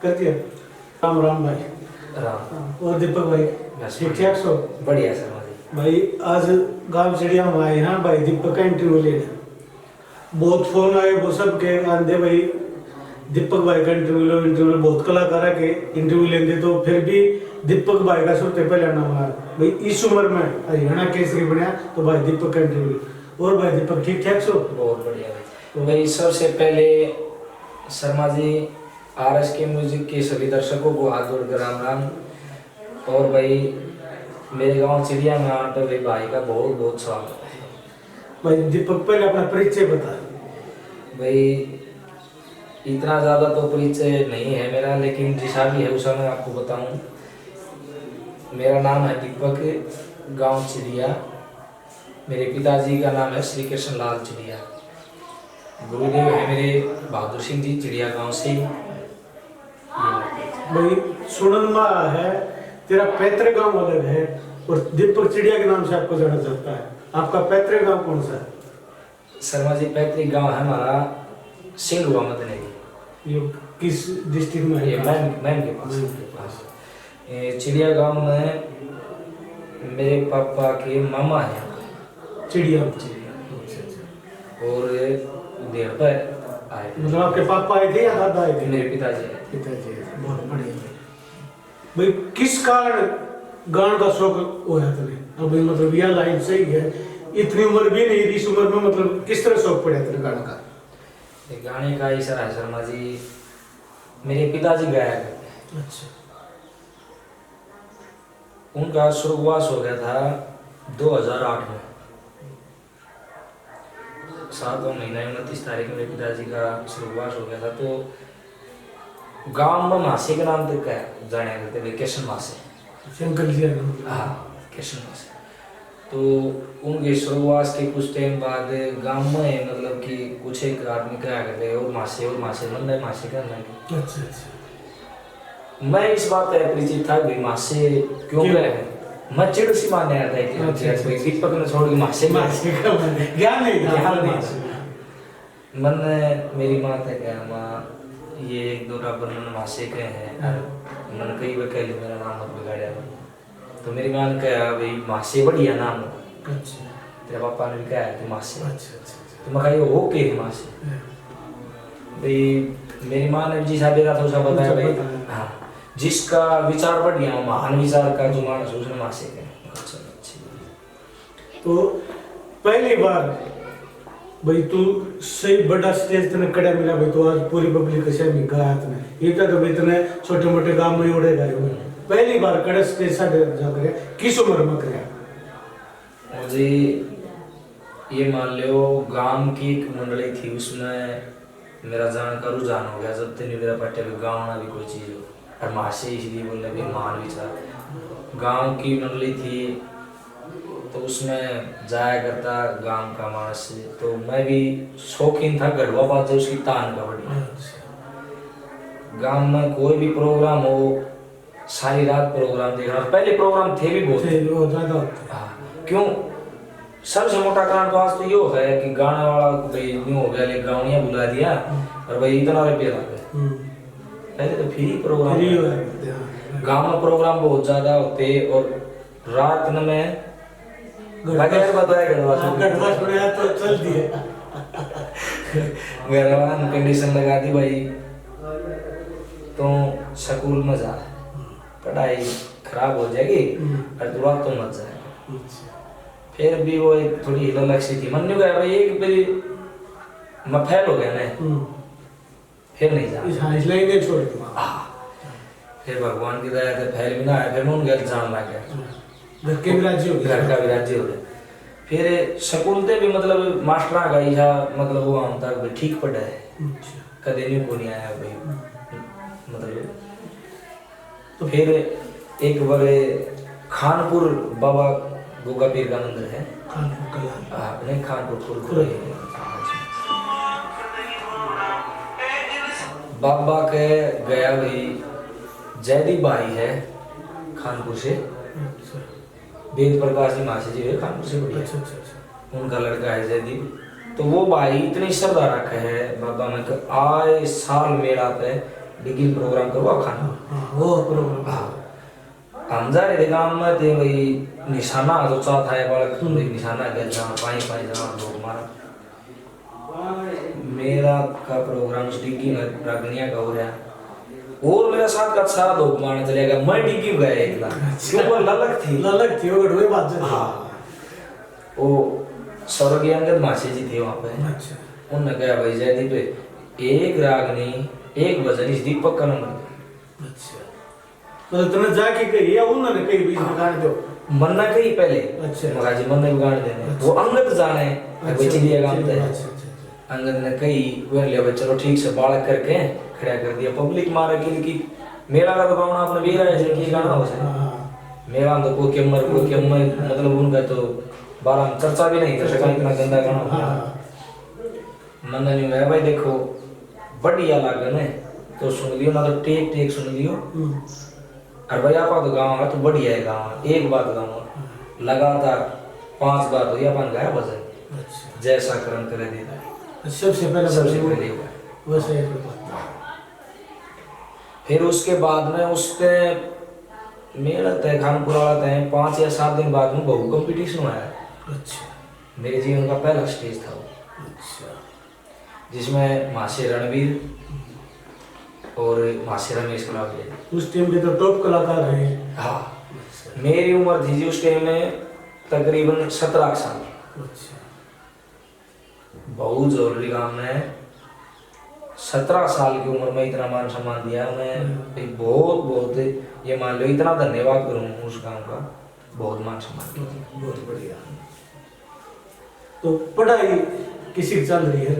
कर दिया। राम राम भाई। राम। और दीपक भाई ठीक ठाक सो? बढ़िया सर भाई। भाई आज गांव चिड़िया में आए हैं भाई, दीपक का इंटरव्यू लेना। बहुत फोन आए वो सब के आंधे भाई दीपक भाई का इंटरव्यू बहुत कलाकार के इंटरव्यू लेंगे तो फिर भी दीपक भाई का सबसे पहले नाम आया भाई। इस उम्र में हरियाणा केसरी बनया तो भाई दीपक का इंटरव्यू। और भाई दीपक ठीक ठाक सो? बहुत बढ़िया भाई। तो भाई सबसे पहले शर्मा जी आरएस के म्यूजिक के सभी दर्शकों को हाथ जोड़कर राम राम। और भाई मेरे गांव चिड़िया में आने पर भाई का बहुत बहुत स्वागत है। भाई दीपक पहले अपना परिचय बता। भाई इतना ज़्यादा तो परिचय नहीं है मेरा, लेकिन जैसा भी है उसा मैं आपको बताऊं। मेरा नाम है दीपक, गांव चिड़िया। मेरे पिताजी का नाम है श्री कृष्ण लाल चिड़िया। गुरुदेव है मेरे बहादुर सिंह जी चिड़िया गांव से। भाई सुनन में है तेरा पैतृक गांव अलग है और दीपक चिड़िया के नाम से आपको जाना जाता है। आपका पैतृक गांव कौन सा है? शर्मा जी पैतृक गांव है हमारा सिंगुआ मदनेरी। ये किस डिस्ट्रिक्ट में है? ये मैन के पास। ये चिड़िया गांव में मेरे पापा के मामा हैं चिड़िया। और देर पर आए। मतलब आपके पापा आए थे या दादा आए थे? मेरे पिताजी आए। पिताजी आए थे। बहुत बढ़िया भाई। किस कारण गान का शौक होया तेरे? अब मतलब यह लाइन सही है, इतनी उम्र भी नहीं, इस उम्र में मतलब किस तरह शौक पड़ा तेरे गाने का? गाने का ऐसा है शर्मा जी, मेरे पिताजी गाया करते। अच्छा। उनका शुरुआत हो गया था 2008 में, 7वां महीना 29 तारीख में मेरे पिताजी का शुरुआत हो गया था। तो गांव में मासी के नाम तक जाने करते थे, कृष्ण मासी। शंकर जी। हाँ, कृष्ण मासी। तो उनके शुरुआत के कुछ टाइम बाद गांव में मतलब कि कुछ एक आदमी क्या करते और मासी मन में मासी का नहीं। अच्छा अच्छा। मैं इस बात पर परिचित था कि मासी क्यों गए हैं। मैं चिड़ सी मानने आता है कि दीपक ने छोड़ के मासी का ज्ञान नहीं मन मेरी माँ था क्या माँ ये एक दो रबर मन मासी के हैं मन कई वकील मेरा नाम मत बिगाड़िया। तो मेरी माँ ने कहा भाई मासी बढ़िया नाम है। अच्छा। तेरे पापा ने भी कहा कि मासी। अच्छा अच्छा। तो मैं कहा हो के मासी भाई। मेरी माँ ने जिसा बेरा था उसा बताया भाई। हाँ, जिसका विचार बढ़िया हो, महान विचार का जो मानस उसने मासी के। तो पहली बार भाई तू सही बड़ा स्टेज तने कड़ा मिला भाई, तो आज पूरी पब्लिक के सामने गाया तने। ये तो भाई तने छोटे मोटे गांव में उड़े गए हो, पहली बार कड़ा स्टेज साडे जा करे किस उम्र में करे? मुझे ये मान लो गांव की एक मंडली थी, उसमें मेरा जान का रुझान हो गया। जब तक मेरा पट्टे पे गाँव ना भी कोई चीज़ हो और मासी इसलिए बोलने भी मान विचार। गांव की मंडली थी तो उसमें जाया करता गांव का मानस। तो मैं भी शौकीन था गढ़वा बात उसकी तान का बढ़िया। गांव में कोई भी प्रोग्राम हो सारी रात प्रोग्राम देखना। पहले प्रोग्राम थे भी बहुत ज्यादा। हाँ, क्यों सबसे मोटा कारण तो आज तो यो है कि गाने वाला भाई न्यू हो गया, ले गावनिया बुला दिया और भाई इतना रुपया लग गया। पहले तो फ्री प्रोग्राम गांव में प्रोग्राम बहुत ज्यादा होते और रात में बगैर बताए गढ़वा छोड़ा तो चल दिए। गढ़वा ने कंडीशन लगा दी भाई तो स्कूल में जा, पढ़ाई खराब हो जाएगी और दुआ तो मत जाएगा। फिर भी वो एक थोड़ी हिललक्षी थी, मन नहीं गया भाई एक बारी मैं फेल हो गया ना, फिर नहीं जा इसलिए नहीं छोड़ दूंगा। फिर भगवान की दया से फेल भी ना आया, फिर मैं उन घर जान लग गया। घर के भी राज्य हो गया, घर का भी राज्य हो गया। फिर स्कूल ते भी मतलब मास्टर का ही मतलब वो हम तक भी ठीक पढ़ा है, कदे नहीं को नहीं आया भाई मतलब। तो फिर एक बार खानपुर बाबा गोगा पीर का मंदिर है, नहीं खानपुर बाबा के गया भाई। जयदीप भाई है खानपुर से, वेद प्रकाश जी मासी जी है खानपुर से बढ़िया। उनका लड़का है जयदीप। तो वो भाई इतनी श्रद्धा रखे है बाबा में आए साल मेला पे डिग्री प्रोग्राम करवा खाना वो प्रोग्राम हम जा रहे थे गाँव में थे भाई निशाना तो चाहता है बालक भाई निशाना गया जहाँ पाई पाई जहाँ लोग मारा मेरा का प्रोग्राम उस डिग्गी में रागनिया का हो रहा और मेरा साथ का सारा लोग मारने चलेगा मैं डिग्गी गया एक लाख क्यों ललक थी वो गड़वे बात है। हाँ वो स्वर्गीय अंगद मासी जी थे वहाँ पे अच्छा उन्होंने कहा भाई जयदीप एक रागनी एक भजन इस दीपक का नंबर अच्छा तो तुमने जाके कही या उन्होंने कही बीच में गाने दो मन्ना कही पहले अच्छा महाराज जी मन्ना भी गाने देने वो अंगद जाने कोई चिड़िया गाँव है अंगद ने कही वो लिया भाई चलो ठीक से बालक करके खड़ा कर दिया पब्लिक मारा कि मेरा का तो गाना आपने भी रहा है कि गाना हो सके मेरा तो कोई केमर मतलब उनका तो बारह चर्चा भी नहीं कर सका इतना गंदा गाना मन्ना नहीं हुआ भाई देखो बढ़िया लागन है तो सुन लियो ना तो टेक टेक सुन लियो और भाई आपा तो गाँव है तो बढ़िया है गाँव एक बात गाँव लगातार 5 बार तो ये अपन गाया भजन जैसा कर्म करे देता है सबसे पहले हुआ वैसे फिर उसके बाद में उसने मेरा तय खानपुर वाला तय 5 या 7 दिन बाद में बहु कंपटीशन आया अच्छा मेरे जीवन का पहला स्टेज था वो अच्छा जिसमें मासी रणवीर और मासी रमेश कलावले उस टाइम पे तो टॉप कलाकार रहे हाँ मेरी उम्र थी जी उस टाइम में तकरीबन 17 साल अच्छा बहुत जरूरी काम में 17 साल की उम्र में इतना मान सम्मान दिया मैं एक बहुत ये मान लो इतना धन्यवाद करूँ उस काम का बहुत मान सम्मान किया बहुत बढ़िया तो पढ़ाई किसी चल रही है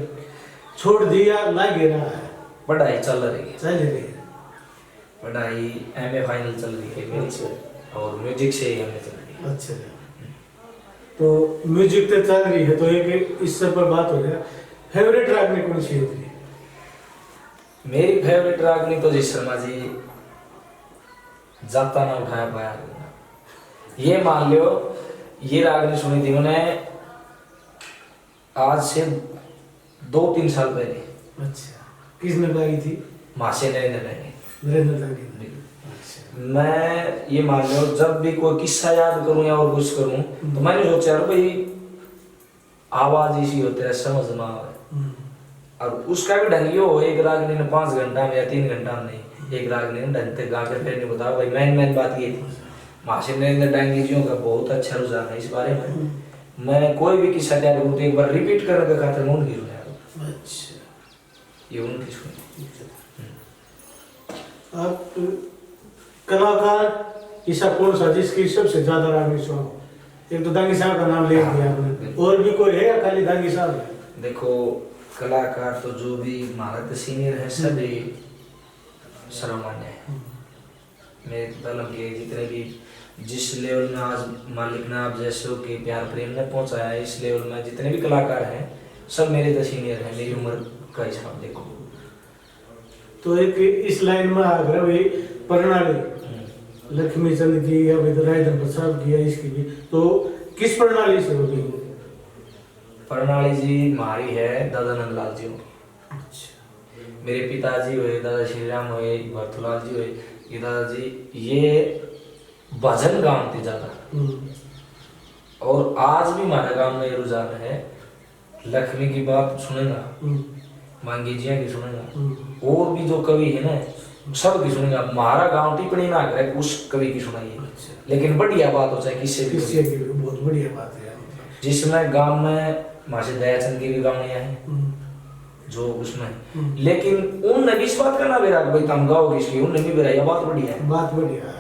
छोड़ दिया लागे रहा है पढ़ाई चल रही है चल रही है पढ़ाई एमए फाइनल चल रही है मेरी और म्यूजिक से ही एमए चल रही है अच्छा तो म्यूजिक तो चल रही है तो एक इससे पर बात हो गया फेवरेट रागनी कौन सी है मेरी फेवरेट रागनी तो जी शर्मा जी जाता ना उठाया पाया ये मान लो ये रागनी सुनी थी मैंने आज से 2-3 साल पहले अच्छा किसने गाई थी मासे नरेंद्र ने नरेंद्र दागी अच्छा मैं ये मान लो जब भी कोई किस्सा याद करूं या और कुछ करूं तो मैंने सोचा यार भाई आवाज ऐसी होती है समझ ना आवे और उसका भी ढंग यो हो एक रागनी ने 5 घंटा में या 3 घंटा में नहीं एक रागनी ने ढंग से गा कर फिर नहीं बताया भाई मैन बात ये थी मासी नरेंद्र डांगी जी का बहुत अच्छा रुझान है इस बारे में मैं कोई भी किस्सा तैयार करूं तो एक बार रिपीट करने का खातिर मैं उनकी सुना अच्छा ये उनकी सुनी आप कलाकार ऐसा कौन सा जिसकी सबसे ज्यादा रागनी सुनो एक तो दांगी साहब का नाम ले दिया आपने और भी कोई है या खाली दांगी साहब है देखो कलाकार तो जो भी हमारे सीनियर है सभी सर्वमान्य है मेरे दलम के जितने भी जिस लेवल में आज मालिक ने आप जैसे हो कि प्यार प्रेम ने पहुंचाया है इस लेवल में जितने भी कलाकार हैं सब मेरे तो सीनियर हैं मेरी उम्र का हिसाब देखो तो एक इस लाइन में आ गया वही प्रणाली लक्ष्मी चंद की या राजेंद्र प्रसाद की या इसकी भी तो किस प्रणाली से होगी प्रणाली जी हमारी है दादा नंदलाल जी अच्छा मेरे पिताजी हुए दादा श्री राम हुए भरतुलाल जी हुए ये दादाजी ये भजन गाते ज्यादा और आज भी हमारे गांव में ये रुझान है लक्ष्मी की बात सुनेगा मांगी जिया की सुनेगा और भी जो कवि है ना सब की सुनेगा हमारा गांव टिप्पणी ना करे उस कवि की सुनाइए लेकिन बढ़िया बात हो चाहे किससे भी बहुत बढ़िया बात है जिसमें गांव में मासे दयाचंद की भी गावनियां हैं जो उसमें लेकिन उनने भी इस बात का ना बेरा भाई तुम गाओगे इसलिए उनने भी बेरा ये बात बढ़िया है बात बढ़िया है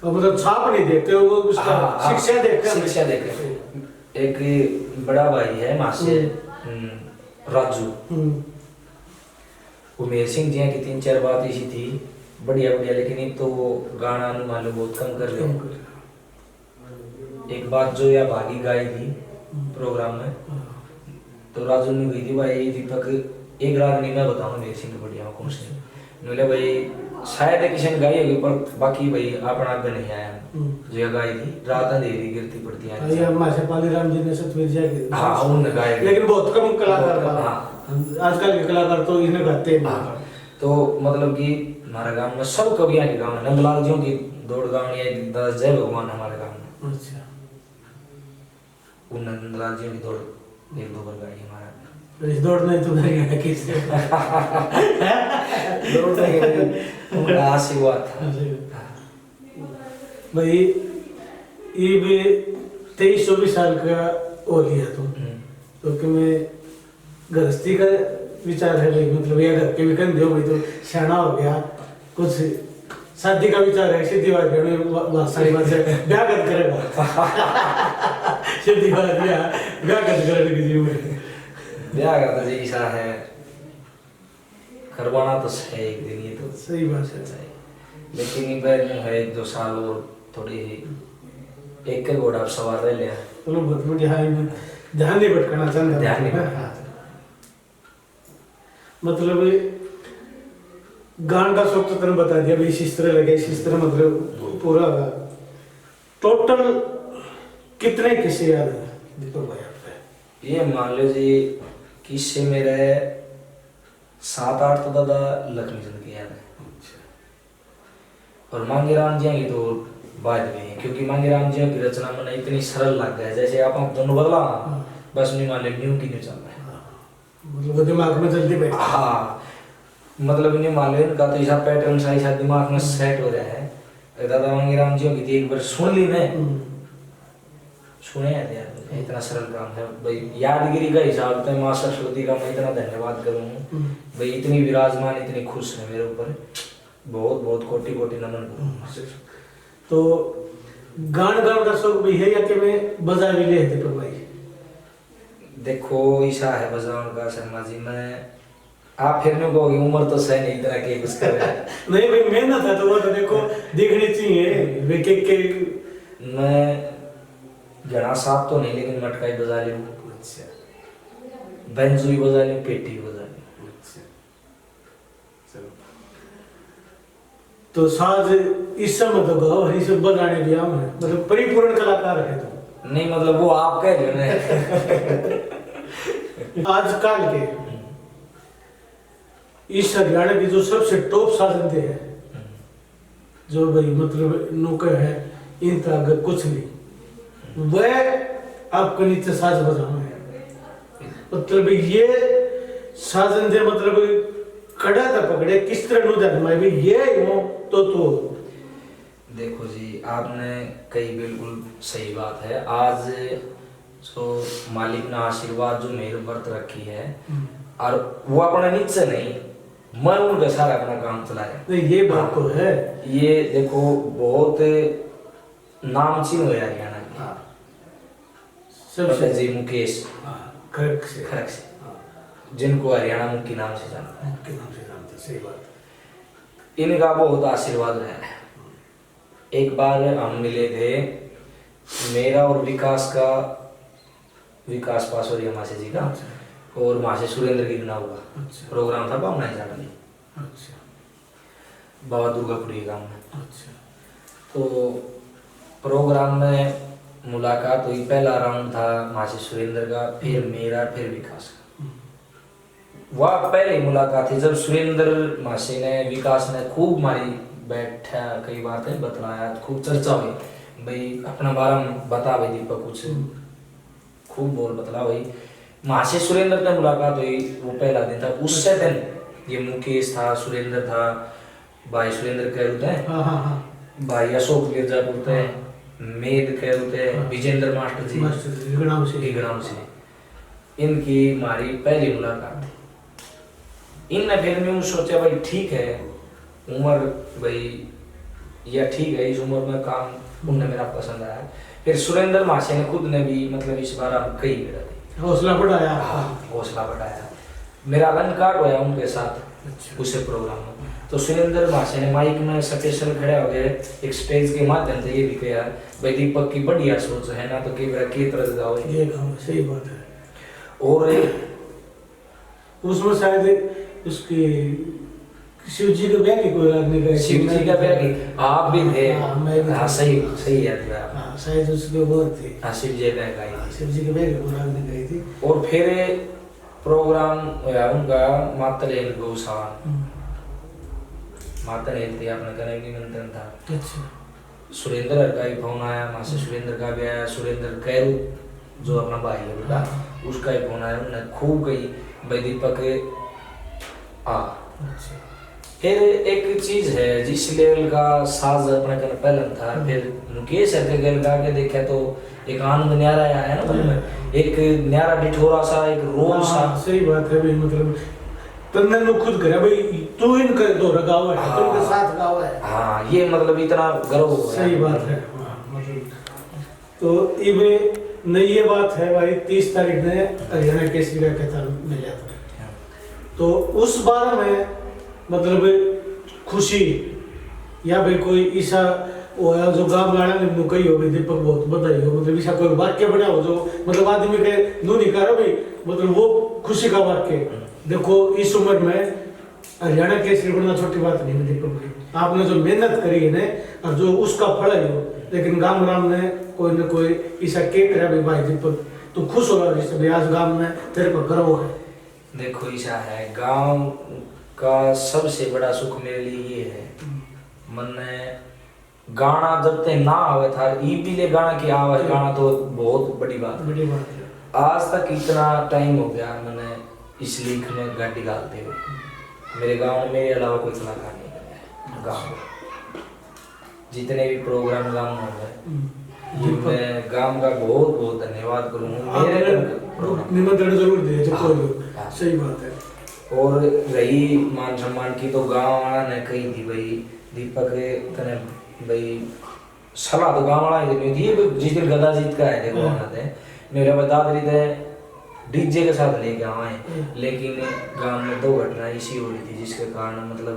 और मतलब छाप नहीं देखते हो वो उसका शिक्षा देखते एक बड़ा भाई है मासे राजू उमेर सिंह जी की 3-4 बात ऐसी थी बढ़िया लेकिन एक तो वो गाना मान लो बहुत कम कर ले एक बात जो या भागी गाई थी प्रोग्राम में तो राजू ने कही थी भाई दीपक एक राग नहीं मैं बताऊँ मेरे सिंह बढ़िया कौन सी बोले भाई शायद किसी ने गाई होगी पर बाकी भाई अपना आगे नहीं आया जो ये गाई थी रात अंधेरी गिरती पड़ती है ये मासे पालीराम जी ने सतवीर जी के हाँ उन्होंने गाए लेकिन बहुत कम कलाकार आजकल के कलाकार तो इन्हें गाते हैं तो मतलब कि हमारा गांव में सब कवियां के गांव है, नंदलाल जियों की दौड़ गाँव या 10 जय भगवान हमारे गांव में। अच्छा। वो नंदलाल जियों की दौड़ 1-2 बार गाई हमारा। इस दौड़ में तो नहीं है किससे दौड़ उनका आशीर्वाद था। भाई ये भी 23-24 साल का हो लिया तुम, तो कि मैं गृहस्थी का विचार है भाई, मतलब ये घर के भी कंधे हो भाई तो सियाना हो गया, कुछ शादी का विचार है, सीधी बात है सारी बात से ब्याह कर करेगा सीधी बात ब्याह कर करेगा किसी में ब्याह का तो जी सा है, करवाना तो है एक दिन, ये तो सही बात है। लेकिन ये बैल में है 1-2 साल और थोड़ी एक के घोड़ा सवार रह लिया। चलो बहुत बढ़िया है, मैं ध्यान नहीं भटकाना चाहता, ध्यान नहीं भटकाना। मतलब गान का शौक तो तुमने बता दिया भाई, इस तरह लगे, इस तरह मतलब पूरा टोटल कितने किस्से याद है दीपक भाई आपके? ये मान लो जी किस्से मेरे 7-8 तो दादा लक्ष्मी चंद के याद है, और मांगेराम जी की तो बाद में है, क्योंकि मांगेराम जी की रचना मैंने इतनी सरल लग गया, जैसे आप दोनों बदला बस नहीं मान लो न्यू की न्यू चल रहा है, मतलब दिमाग में जल्दी बैठ। हाँ मतलब नहीं मान लो इनका तो ऐसा पैटर्न सा ऐसा दिमाग में सेट हो रहा है। दादा मांगेराम जी की एक बार सुन ली मैं, सुने यार इतना सरल काम है भाई, यादगिरी का हिसाब है, माँ सरस्वती का मैं इतना धन्यवाद करूँ भाई, इतनी विराजमान इतनी खुश है मेरे ऊपर, बहुत बहुत कोटि कोटि नमन करूँ। तो गान का शौक भी है या कि मैं बजा भी ले दीपक भाई? देखो ऐसा है बजावन का शर्मा जी, मैं आप फिर नहीं कहोगे उम्र तो सही नहीं इतना के कुछ कर रहा है नहीं भाई मेहनत है तो वो तो देखो देखनी चाहिए वे के मैं घना साफ तो नहीं, लेकिन मटका ही बजा लूँ, अच्छा बेंजो ही बजा लूँ, पेटी ही बजा लूँ। अच्छा चलो, तो साज इस समय तो गाओ है, इसे बजाने भी आम है, मतलब परिपूर्ण कलाकार है तो नहीं मतलब वो आप कह रहे हो ना आजकल के इस हरियाणा की जो सबसे टॉप साधन थे हैं, जो भाई मतलब नौकर है इनका अगर कुछ नहीं, वह आपके नीचे साज बजाना है, मतलब ये साधन थे, मतलब कड़ा था पकड़े किस तरह नु जान मैं भी ये हूं तो देखो जी आपने कही बिल्कुल सही बात है। आज जो मालिक ने आशीर्वाद जो मेरे वर्त रखी है, और वो अपना नीचे नहीं मन उनका सारा अपना काम चला रहे, नहीं ये बात तो है। ये देखो बहुत नामचीन हो हरियाणा की, सबसे जी मुकेश खड़क से जिनको हरियाणा मुक्की नाम से जानता है, उनके नाम से जानते, सही बात। इनका बहुत आशीर्वाद रहा है। एक बार हम मिले थे, मेरा और विकास पासवारी मासी जी का और मासी सुरेंद्र की बिना हुआ प्रोग्राम था भावना ही जाना बाबा दुर्गापुरी गांव में। तो प्रोग्राम में मुलाकात हुई, पहला राउंड था मासी सुरेंद्र का, फिर मेरा, फिर विकास का। वह पहले मुलाकात थी जब सुरेंद्र मासी ने विकास ने खूब मारी बैठा, कई बातें बतलाया, खूब चर्चा हुई भाई अपना बारे में बता भाई दीपक कुछ, खूब बोल बतला भाई। मासी सुरेंद्र से मुलाकात हुई, वो पहला दिन था। उससे दिन ये मुकेश था, सुरेंद्र था, भाई सुरेंद्र कह रुते हैं, भाई अशोक मिर्जापुर थे, मेद कह रुते, विजेंद्र मास्टर जी गणाम से, इनकी हमारी पहली मुलाकात थी। इनने फिर मैं सोचा भाई ठीक है उम्र भाई या ठीक है, इस उम्र में काम उन्हें मेरा पसंद आया। फिर सुरेंद्र मासी ने खुद ने भी मतलब इस बार आप कई मेरा हौसला बढ़ाया, हौसला बढ़ाया, मेरा लन कार्ड हुआ उनके साथ उसे प्रोग्राम में। तो सुरेंद्र मासी ने माइक में स्पेशल खड़े हो गए, एक स्टेज के माध्यम से ये भी कहा भाई दीपक की बढ़िया सोच है ना, तो की तरह गाओ, ये गाओ, सही बात है। और उसमें शायद उसकी शिव जी के ब्याह की कोई रागनी गए, शिव जी का ब्याह की आप भी थे, हाँ सही सही याद है, हाँ शायद उसके वो थे, हाँ शिव जी का गाई, शिव जी के ब्याह की कोई रागनी गई थी। और फिर प्रोग्राम हुआ उनका मातलेन गौशाला, माता ने थी अपने कने निमंत्रण था। अच्छा सुरेंद्र का भी फोन आया, माँ से सुरेंद्र का भी आया, सुरेंद्र कैरू जो अपना भाई है बेटा उसका ही फोन आया, उन्होंने खूब कही भाई दीपक आ। अच्छा फिर एक चीज है जिस लेवल का साज अपने कने पहले था, फिर मुकेश सर के गल गा के देखा तो एक आनंद न्यारा आया है ना मन में, एक न्यारा डिठोरा सा, एक रोल सा। सही बात है भाई, मतलब तन्ने नु खुद करे भाई तू इनके दो गाँव है, हाँ। तुमके साथ गाँव है। हाँ ये मतलब इतना गर्व हो रहा सही बात है। हाँ, मतलब तो इबे नहीं ये बात है भाई 30 तारीख ने हरियाणा केसरी का खिताब मिला था, तो उस बारे में मतलब खुशी या भाई कोई ऐसा वो है जो गाँव वाला ने मुकई हो भाई दीपक बहुत बधाई हो, मतलब ऐसा कोई वाक्य बना हो जो मतलब आदमी के नू नहीं करो भाई, मतलब वो खुशी का वाक्य। देखो इस उम्र में हरियाणा केसरी बनना छोटी बात नहीं है दीपक भाई, आपने जो मेहनत करी है ना और जो उसका फल है वो, लेकिन गांव राम ने कोई न कोई ऐसा के करा भाई दीपक तू खुश हो रहा है आज गांव में तेरे पर गर्व है। देखो ऐसा है, गांव का सबसे बड़ा सुख मेरे लिए ये है, मन गाना जब तक ना आवे था ले गाना की आवे गाना तो बहुत बड़ी बात है। बड़ी बात है। आज तक इतना टाइम हो गया मैंने इस लीक में गाड़ी डालते हुए, मेरे गांव में मेरे अलावा कोई कलाकार नहीं बना है। गांव जितने भी प्रोग्राम गांव में हो गए मैं गांव का बहुत बहुत धन्यवाद करूँगा, मेरे निमंत्रण जरूर दिए जो कोई हो। हाँ। सही बात है। और रही मान सम्मान की तो गांव वाला ने कही थी भाई दीपक तने भाई सलाह तो गांव वाला ही नहीं थी, जिस दिन गदा जीत का है देखो थे मेरे बता रही थे डीजे के साथ लेके आए, लेकिन गांव में 2 घटना ऐसी हो रही थी जिसके कारण मतलब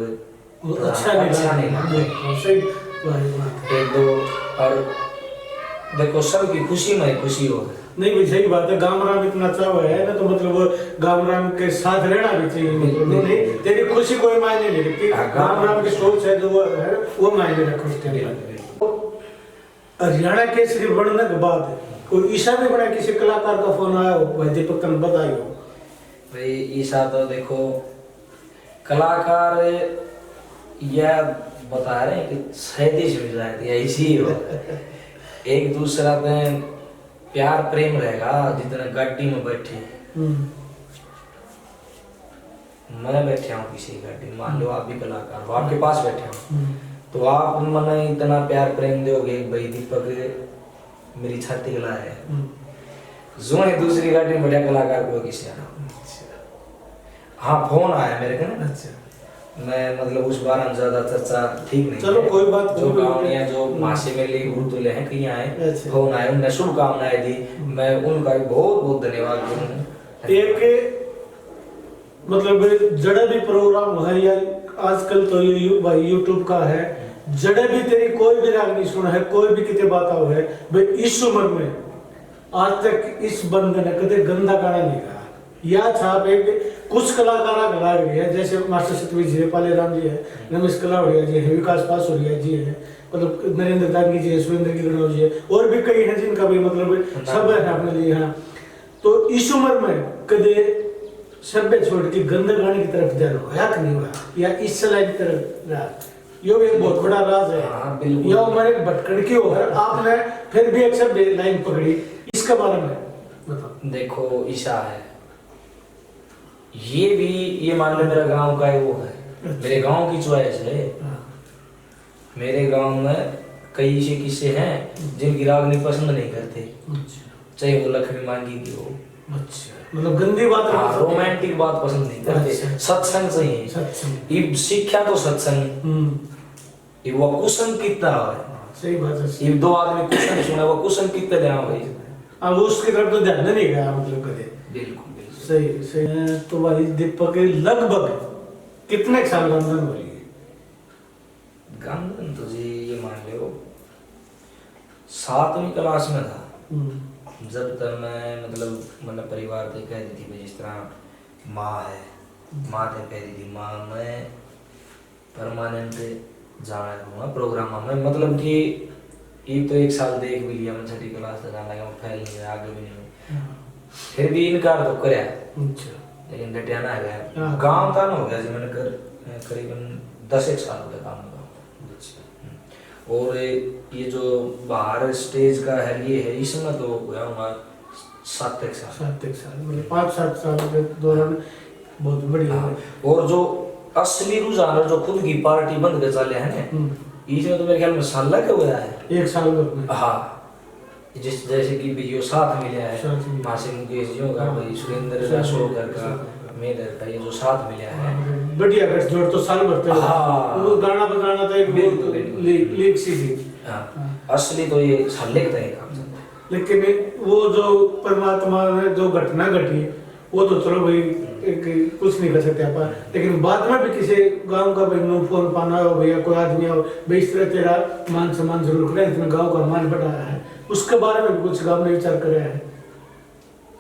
अच्छा नहीं लगा। सही बात है। एक दो और देखो सबकी खुशी में खुशी हो नहीं भाई सही बात है, गामराम इतना अच्छा हुआ है ना तो मतलब गामराम के साथ रहना भी चाहिए, मतलब नहीं तेरी खुशी कोई मायने नहीं रखती, गामराम की सोच है जो वो है वो मायने रखो उस टाइम पर। हरियाणा केसरी बनने के बाद कोई ईशा भी बना किसी कलाकार का फोन आया हो भाई दीपक तन बताई हो? भाई ईशा तो देखो कलाकार यह बता रहे हैं कि सहती से मिल जाती है ऐसी ही हो, एक दूसरा में प्यार प्रेम रहेगा जितना गाड़ी में बैठे मैं बैठा हूँ किसी गाड़ी में, मान लो आप भी कलाकार हो आपके पास बैठे हो तो आप मन इतना प्यार प्रेम दोगे भाई दीपक मेरी छाती गला है जो है दूसरी गाड़ी में बढ़िया कलाकार को किसी आना। हाँ फोन आया मेरे को ना, मैं मतलब उस बार हम ज्यादा चर्चा ठीक नहीं चलो कोई बात जो गाँव जो मासी मेरे लिए गुरुतुल्य हैं कहीं आए फोन आए उन्हें शुभकामनाएं दी, मैं उनका भी बहुत बहुत धन्यवाद करूँ। एक मतलब जड़ा भी प्रोग्राम है या आजकल तो भाई यूट्यूब का है, जड़े भी तेरी कोई भी राग नहीं सुना है कोई भी कितने बात हो है भाई इस उम्र में आज तक इस बंदे ने कदे गंदा गाना नहीं गाया, या छाप एक कुछ कलाकार गा रही है जैसे मास्टर सतवीर जी है, पाले राम जी है, रमेश कलावड़िया जी है, विकास पासोरिया जी है, मतलब नरेंद्र दांगी जी है, सुरेंद्र गिरनौ जी है और भी कई हैं जिनका भी मतलब सब है अपने लिए। हाँ तो इस उम्र में कदे सभ्य छोड़ के गंदे गाने की तरफ ध्यान होया कि नहीं हुआ या इस सलाह की तरफ रहा, यो भी एक बहुत बड़ा राज है। यह उम्र एक भटकड़ की हो है, आपने फिर भी एक सभ्य लाइन पकड़ी, इसके बारे में बताओ। देखो ईशा है ये भी ये मान लो मेरा गांव का है वो है मेरे गांव की चॉइस है। मेरे गांव में कई ऐसे किस्से हैं जिनकी रागनी पसंद नहीं करते, चाहे वो लक्ष्मी मांगी की हो, मतलब गंदी बात रोमांटिक बात पसंद नहीं करते, सत्संग चाहिए। इब शिक्षा तो सत्संग वो कुसंग कितना है, सही बात है। इब 2 आदमी कुसंग सुना वो कुसंग कितना ध्यान भाई अब उसकी तरफ तो ध्यान नहीं गया मतलब कदे। बिल्कुल सही सही। तो भाई दीपक के लगभग कितने साल गंधन वाली है? गंधन तो जी ये मान लो 7वीं क्लास में था जब तक मैं मतलब परिवार थे कह दी थी जिस तरह माँ है माँ थे कह दी थी माँ मैं परमानेंट जाना करूँगा प्रोग्राम में, मतलब कि ये तो 1 साल देख भी लिया मैं 6ठी क्लास तक जाना लगा फैल नहीं गया आगे भी नहीं, फिर भी इनकार तो कराया लेकिन डटियाना है गया गाँव था ना हो गया जी मैंने करीबन 10 एक साल हो गया काम का। और ये जो बाहर स्टेज का है ये है, इसमें तो गया हूँ 7 एक साल। 7 एक साल मतलब 5-7 साल के दौरान बहुत बढ़िया है। और जो असली रुझान जो खुद की पार्टी बंद कर चले हैं ना, इसमें तो मेरे ख्याल में साल लग गया है, 1 साल में। हाँ, जैसे कि वीडियो साथ मिला है मासी मुकेश जी का, भाई सुरेंद्र अशोकर का, मेरे का, ये जो साथ मिला है बढ़िया गठजोड़ तो साल भर तक। हाँ, वो गाना बजाना तो एक लीक सी थी। हाँ, असली तो ये साल लगता है काम। लेकिन वो जो परमात्मा ने जो घटना घटी वो तो चलो भाई एक कुछ नहीं कर सकते अपन, लेकिन बाद में भी किसी गांव का भाई नो फोन पाना हो भैया कोई आदमी हो भाई इस तरह तेरा मान सम्मान जरूर करे, इतने गांव का मान बढ़ाया है, उसके बारे में कुछ गांव ने विचार करे है।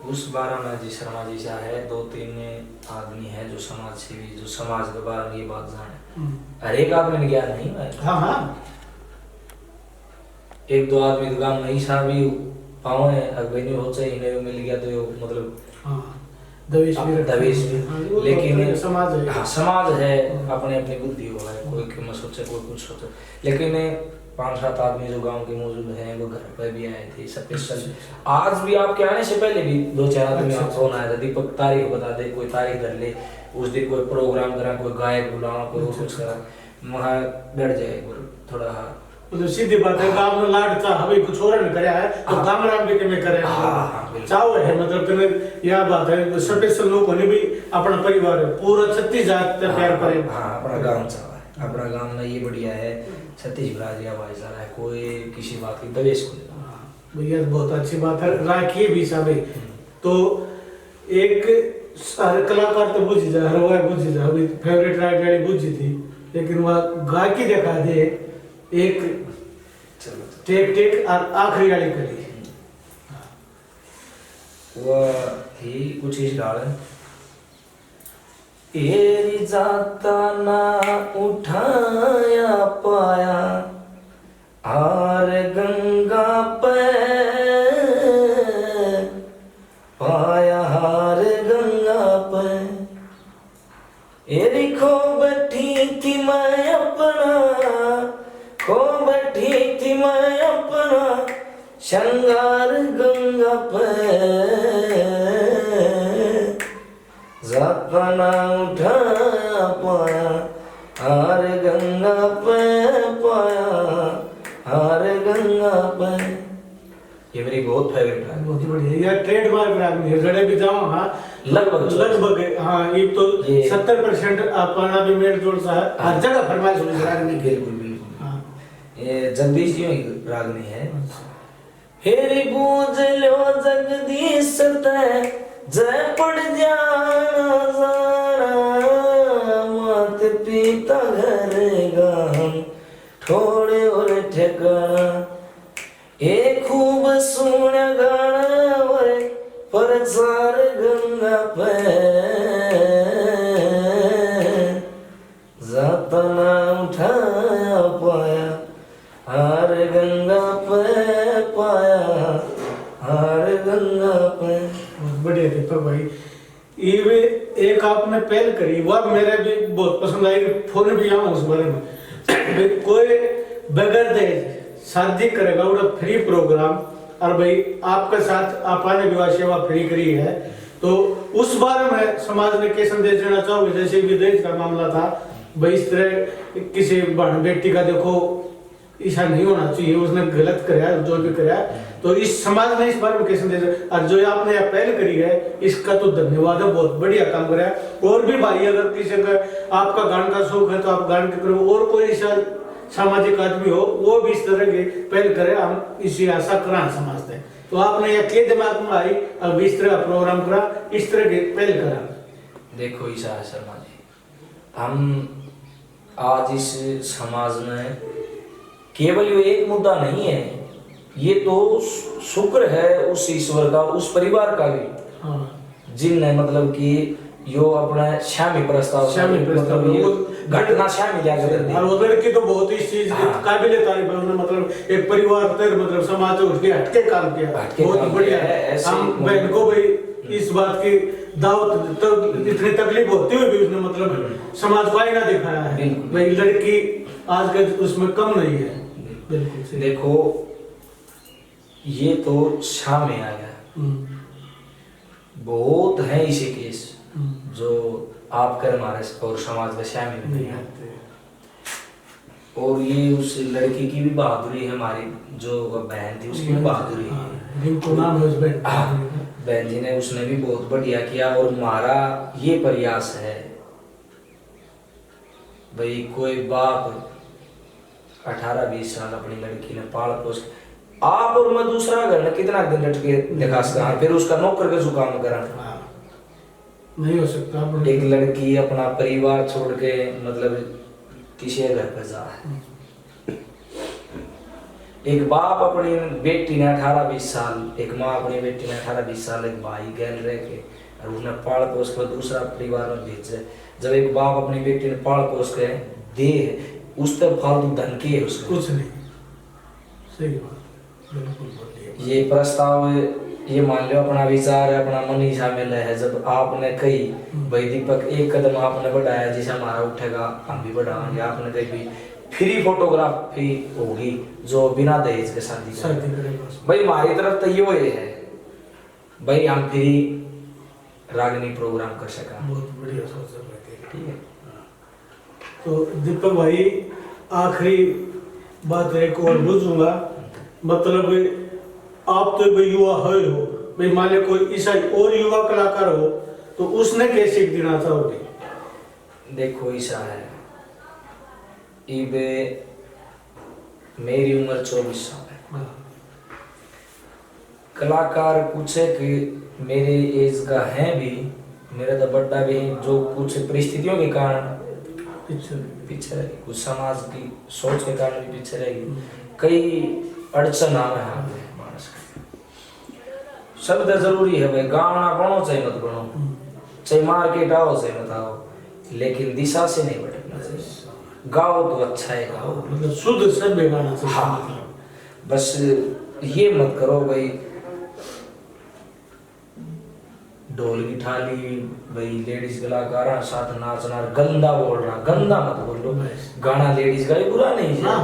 उस बारे में जी शर्मा जी सा है 2-3 आदमी है जो समाज सेवी, जो समाज के बारे में ये बात जाने, हर एक आदमी ने ज्ञान नहीं है। हाँ हाँ, 1-2 आदमी तो गांव नहीं सा भी पाओ है, अगर नहीं हो चाहे इन्हें मिल गया तो मतलब हाँ दवेश भी, हाँ, लेकिन समाज है। हाँ, समाज है, अपने अपनी बुद्धि हो है, कोई क्यों सोचे कोई कुछ सोचे, लेकिन 5-7 आदमी जो गांव के मौजूद हैं वो घर पे भी आए थे स्पेशल। आज भी आपके आने से पहले भी 2-4 आदमी आप फोन आया था, दीपक तारीख बता दे, कोई तारीख धर ले, उस दिन कोई प्रोग्राम करा, कोई गायक बुलाओ, कोई कुछ करा, वहाँ बैठ जाए थोड़ा। तो सीधी बात है, गांव में लाड था हमें कुछ और ने करया है तो गांव राम भी के में करे चाव है, मतलब कने यह बात है स्पेशल लोग ने भी अपना परिवार है पूरा 36 जात का प्यार करे। हां, अपना गांव चावा है, अपना गांव में ये बढ़िया है, 36 बरादरी भाईचारा है, कोई किसी बात की दवेश को नहीं। भैया बहुत अच्छी बात है, राखी भी साबे तो एक सारे कलाकार तो बुझ जा हर वो बुझ जा, अभी फेवरेट राइट वाली बुझी थी, लेकिन वह गा के दिखा दे एक टेक टेक और आखिरी वाली करी वो ही कुछ इस डाल एरी जाता ना उठाया पाया आर गंगा पे पाया हार गंगा पे एरी खो बैठी थी मैं अपना, खो बैठी थी मैं अपना श्रृंगार गंगा पे जापना उठाया पाया हार गंगा पे पाया हार गंगा पे। ये मेरी बहुत फेवरेट है, बहुत बढ़िया, यह ट्रेडमार्क राग है, जड़े भी जाओ हाँ लगभग हाँ ये तो 70% अपना भी मेल जोड़ सा है, हर जगह फरमाइश हो राग में। बिल्कुल बिल्कुल, ये जगदीश जी की रागनी है। हेरी बूझ लो जगदीश ते जय पड़ जाना जाना मात पिता घर गाम थोड़े और ठिकाना एक खूब सुना गाना और परचार गंगा पे जातना उठाया पाया हार गंगा पे पाया हार गंगा पे। बहुत बढ़िया दीपक भाई, ये भी एक आपने पहल करी वह मेरे भी बहुत पसंद आई, फोन भी आऊँ उस बारे में कोई बगैर दहेज शादी करेगा वो फ्री प्रोग्राम, और भाई आपके साथ आपने विवाह सेवा फ्री करी है, तो उस बारे में समाज ने क्या संदेश देना चाहोगे? जैसे विदेश का मामला था भाई, इस तरह किसी बहन बेटी का देखो ऐसा नहीं होना चाहिए, उसने गलत कराया जो भी कराया, तो इस समाज ने इस बारे में क्या संदेश, और जो आपने यह पहल करी है इसका तो धन्यवाद है, बहुत बढ़िया काम कराया। और भी भाई अगर किसी का आपका गान का शौक है तो आप गान के करो, और कोई ऐसा सामाजिक आदमी हो वो भी इस तरह के पहल करे, हम इसी आशा करा समाज से। तो आपने यह के दिमाग में आई अब इस तरह का प्रोग्राम करा, इस तरह के पहल करा। देखो ईशा शर्मा जी, हम आज इस समाज में केवल ये एक मुद्दा नहीं है, ये तो शुक्र है उस ईश्वर का, उस परिवार का भी जिनने मतलब कि यो अपना श्यामी प्रस्ताव मतलब ये घटना श्यामी क्या कर दी, और वो लड़की तो बहुत इस चीज की काबिल तारीफ है, उन्होंने मतलब एक परिवार से मतलब समाज से उठ के हटके काम किया, बहुत बढ़िया है। हम बहन को भाई इस बात की दावत तो इतनी तकलीफ होती हुई भी उसने मतलब समाज को आईना दिखाया है बिल्कुल। भाई लड़की आज के उसमें कम नहीं है। बिल्कुल सही। देखो ये तो शाम में आ गया, हम्म, बहुत है ऐसे केस जो आप कर हमारे और समाज का शामिल नहीं नहीं है। आते। और ये उस लड़की की भी बहादुरी है, हमारी जो बहन थी उसकी भी बहादुरी है। हाँ, जिनको नाम है उस बहन का। हाँ, बहन जी ने उसने भी बहुत बढ़िया किया। और हमारा ये प्रयास है भाई कोई बाप 18-20 साल अपनी लड़की ने पाल पोस, आप और मैं दूसरा घर में कितना दिन लट के दिखा सकता, फिर उसका नौकर के काम करा। हाँ, नहीं हो सकता। एक लड़की अपना परिवार छोड़ के मतलब किसी घर पर जा, एक बाप अपनी बेटी ने 18-20 साल, एक माँ अपनी बेटी ने 18-20 साल एक भाई गैल रह के और उसने पाल पोस कर दूसरा परिवार में भेजे। जब एक बाप अपनी बेटी ने पाल पोस के दे उस तक फालतू धन के उसका कुछ नहीं। सही बात, बिल्कुल बोलिए। ये प्रस्ताव, ये मान लो अपना विचार है, अपना मन ही शामिल है। जब आपने कही भाई दीपक एक कदम आपने बढ़ाया, जैसे हमारा उठेगा हम भी बढ़ाएंगे। आपने कही भी फ्री फोटोग्राफी होगी जो बिना दहेज के शादी करेगा। भाई हमारी तरफ तो ये है भाई हम फ्री रागनी प्रोग्राम कर सका। बहुत बढ़िया सोच है। ठीक है। तो दीपक भाई आखिरी बात एक और पूछूंगा, मतलब आप तो भाई युवा है हो, भाई मान लो कोई ऐसा और युवा कलाकार हो तो उसने क्या सीख देना चाहोगे? देखो ऐसा है, इबे मेरी उम्र 24 साल है। कलाकार कुछ है कि मेरे एज का है भी, मेरा तो बड्डा भी है, जो कुछ परिस्थितियों के कारण पीछे रहेगी, कुछ समाज की सोच के कारण भी पीछे रहेगी। कई अड़चन आवे हैं मानस के। शब्द जरूरी है भाई, गाना बनो चाहे मत बनो, चाहे मार्केट आओ चाहे मत आओ, लेकिन दिशा से नहीं भटकना चाहिए। गाओ तो अच्छा है, गाओ मतलब शुद्ध सभ्य गाना चाहिए। हाँ, बस ये मत करो भाई ढोल की थाली भाई लेडीज कलाकार साथ नाचना, गंदा बोल रहा, गंदा मत बोलो। गाना लेडीज का भी बुरा नहीं है। हाँ,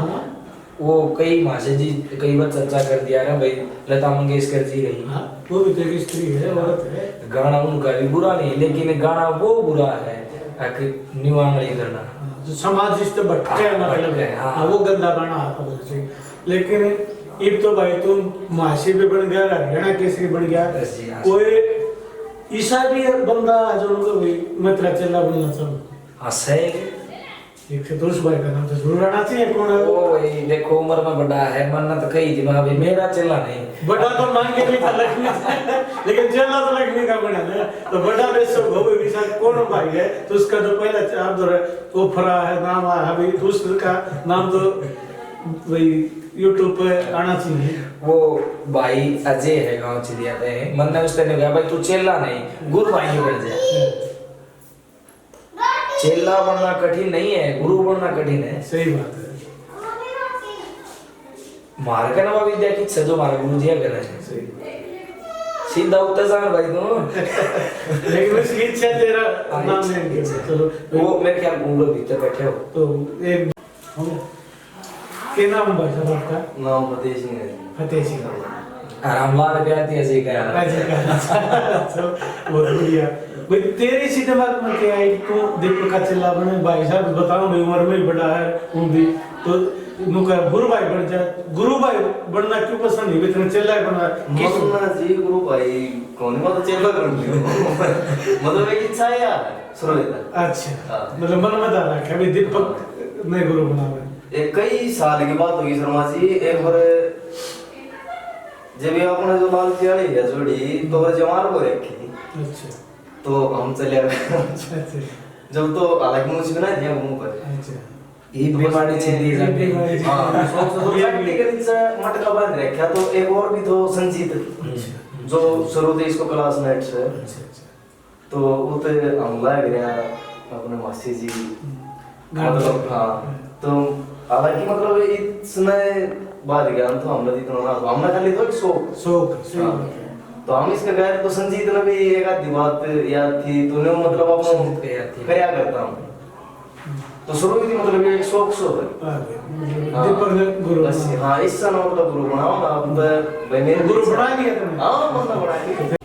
वो कई मासे जी कई बार चर्चा कर दिया ना भाई, लता मंगेशकर जी गई, हाँ, वो भी तेरी स्त्री है, औरत है। गाना उनका भी बुरा नहीं, लेकिन गाना वो बुरा है निवांगली करना, जो समाज जिससे भटके है मतलब है। हाँ, वो गंदा गाना आता है। लेकिन अब तो भाई तुम मासी भी बन गया, हरियाणा केसरी बन गया, कोई ईसा भी बंदा जो उनको भी मैं तेरा चेला बनना चाहूँ। हाँ सही। एक से दोस्त भाई का नाम तो जरूर आना चाहिए। कौन है वो भाई देखो उम्र में बड़ा है, मन्नत तो कही थी भाई मेरा चेला नहीं। बड़ा तो मान के नहीं था लक्ष्मी, लेकिन चेला तो लक्ष्मी का बना है। तो बड़ा बेसो भव विशाल कौन भाई है, तो उसका जो पहला चार जो है वो फरा है नाम है, अभी दूसरे का नाम तो वही यूट्यूब पे आना चाहिए। वो भाई अजय है गांव चिड़िया पे, मैंने उसने कहा भाई तू चेला नहीं गुरु भाई बन जा। चेला बनना कठिन नहीं है, गुरु बनना कठिन है। सही बात है। मार का नवा विद्या की जो हमारे गुरु जी कर रहे हैं सीधा उत्तर जान भाई तो लेकिन उसकी इच्छा तेरा नाम लेंगे। चलो वो मेरे ख्याल गुरु भीतर बैठे हो तो एक क्या नाम है भाई साहब आपका? नाम फतेह सिंह है। फतेह सिंह। रामलाल कहती है जी का अजय का। चलो बहुत बढ़िया भाई। तेरी सी दिमाग में क्या है कि तू दीपक का चेला बने? भाई साहब बताओ मेरी उम्र में बड़ा है वो भी, तो नुका गुरु भाई बन जा। गुरु भाई बनना क्यों पसंद है? इतना चेला बना किस मन्ना जी गुरु भाई कौन मतलब चेला कर लियो मतलब एक इच्छा है यार शुरू होता। अच्छा, मतलब मन में डाला कि अभी दीपक ने गुरु बनावे। एक कई साल की बात होगी शर्मा जी, एक बार जब आपने जो लाल चियाड़ी है जोड़ी तो वो जवान को रखी, अच्छा तो हम चले गए। अच्छा अच्छा जब तो अलग मुंह से बनाए थे मुंह पर अच्छा। ये बीमारी छिंदी जाती है। हां तो चट्टी के नीचे मटका बांध रखा। तो एक और भी तो संजीत जो शुरू से इसको क्लास नेट से, तो वो तो हम लाए गए अपने मासी जी मतलब। हाँ तो हालांकि मतलब इसमें बात ज्ञान तो हमने इतना ना हमने खाली तो शौक शौक। हाँ। तो हम इसके गए तो संजीत ने भी एक आधी बात याद थी तूने मतलब संजीत अपना को याद थी। क्या करता हूँ तो शुरू में थी मतलब ये एक शौक है हाँ। दीपक ने गुरु बस हाँ इस सन मतलब गुरु बनाओ ना अब भाई मेरे गुरु बना लिया तुमने हाँ मतलब बना लिया